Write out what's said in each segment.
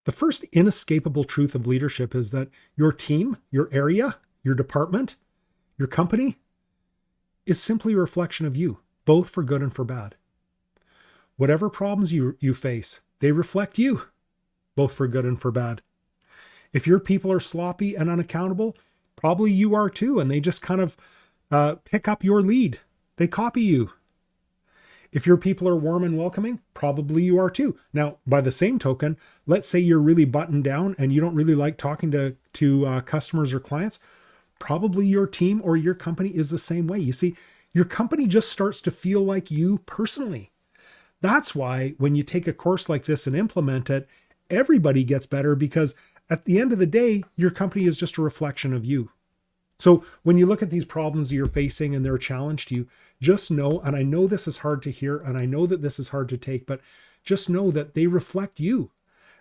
The first inescapable truth of leadership is that your team, your area, your department, your company is simply a reflection of you, both for good and for bad. Whatever problems you face, they reflect you, both for good and for bad. If your people are sloppy and unaccountable, probably you are too, and they just kind of pick up your lead. They copy you. If your people are warm and welcoming, probably you are too. Now, by the same token, let's say you're really buttoned down and you don't really like talking to customers or clients. Probably your team or your company is the same way. You see, your company just starts to feel like you personally. That's why when you take a course like this and implement it, everybody gets better, because at the end of the day, your company is just a reflection of you. So when you look at these problems you're facing and they're a challenge to you, just know, and I know this is hard to hear, and I know that this is hard to take, but just know that they reflect you.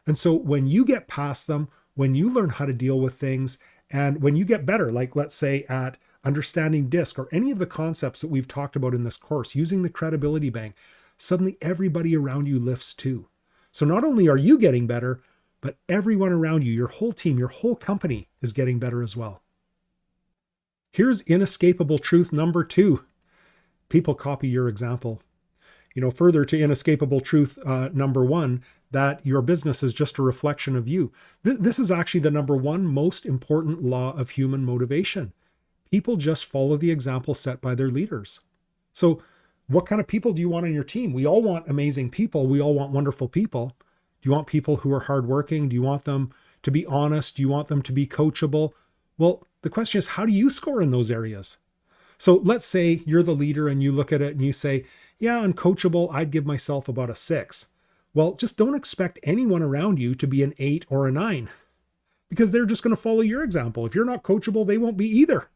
And so when you get past them, when you learn how to deal with things, and when you get better, like let's say at understanding DISC or any of the concepts that we've talked about in this course, using the credibility bank, suddenly everybody around you lifts too. So not only are you getting better, but everyone around you, your whole team, your whole company is getting better as well. Here's inescapable truth number 2. People copy your example. Further to inescapable truth number 1, that your business is just a reflection of you. This is actually the number 1 most important law of human motivation. People just follow the example set by their leaders. So what kind of people do you want on your team? We all want amazing people. We all want wonderful people. Do you want people who are hardworking? Do you want them to be honest? Do you want them to be coachable? Well, the question is, how do you score in those areas? So let's say you're the leader and you look at it and you say, yeah, on coachable, I'd give myself about a 6. Well, just don't expect anyone around you to be an 8 or a 9, because they're just going to follow your example. If you're not coachable, they won't be either.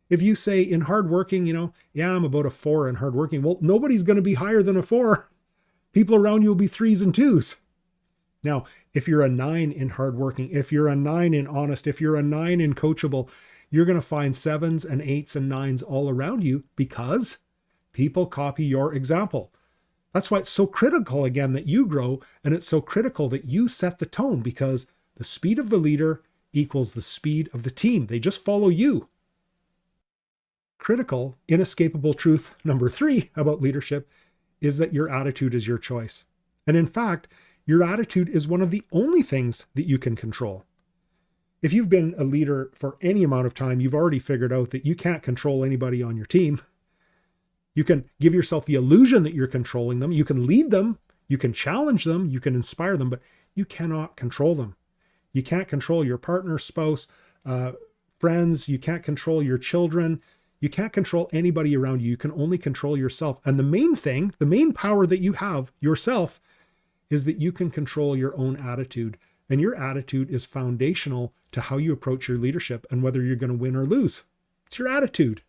If you say in hardworking, yeah, I'm about a 4 in hardworking. Well, nobody's going to be higher than a 4. People around you will be 3s and 2s. Now, if you're a 9 in hardworking, if you're a 9 in honest, if you're a 9 in coachable, you're going to find 7s and 8s and 9s all around you, because people copy your example. That's why it's so critical, again, that you grow, and it's so critical that you set the tone, because the speed of the leader equals the speed of the team. They just follow you. Critical, inescapable truth number 3 about leadership is that your attitude is your choice. And in fact, your attitude is one of the only things that you can control. If you've been a leader for any amount of time, you've already figured out that you can't control anybody on your team. You can give yourself the illusion that you're controlling them. You can lead them. You can challenge them. You can inspire them, but you cannot control them. You can't control your partner, spouse, friends. You can't control your children. You can't control anybody around you. You can only control yourself. And the main thing, the main power that you have yourself, is that you can control your own attitude. And your attitude is foundational to how you approach your leadership and whether you're going to win or lose. It's your attitude.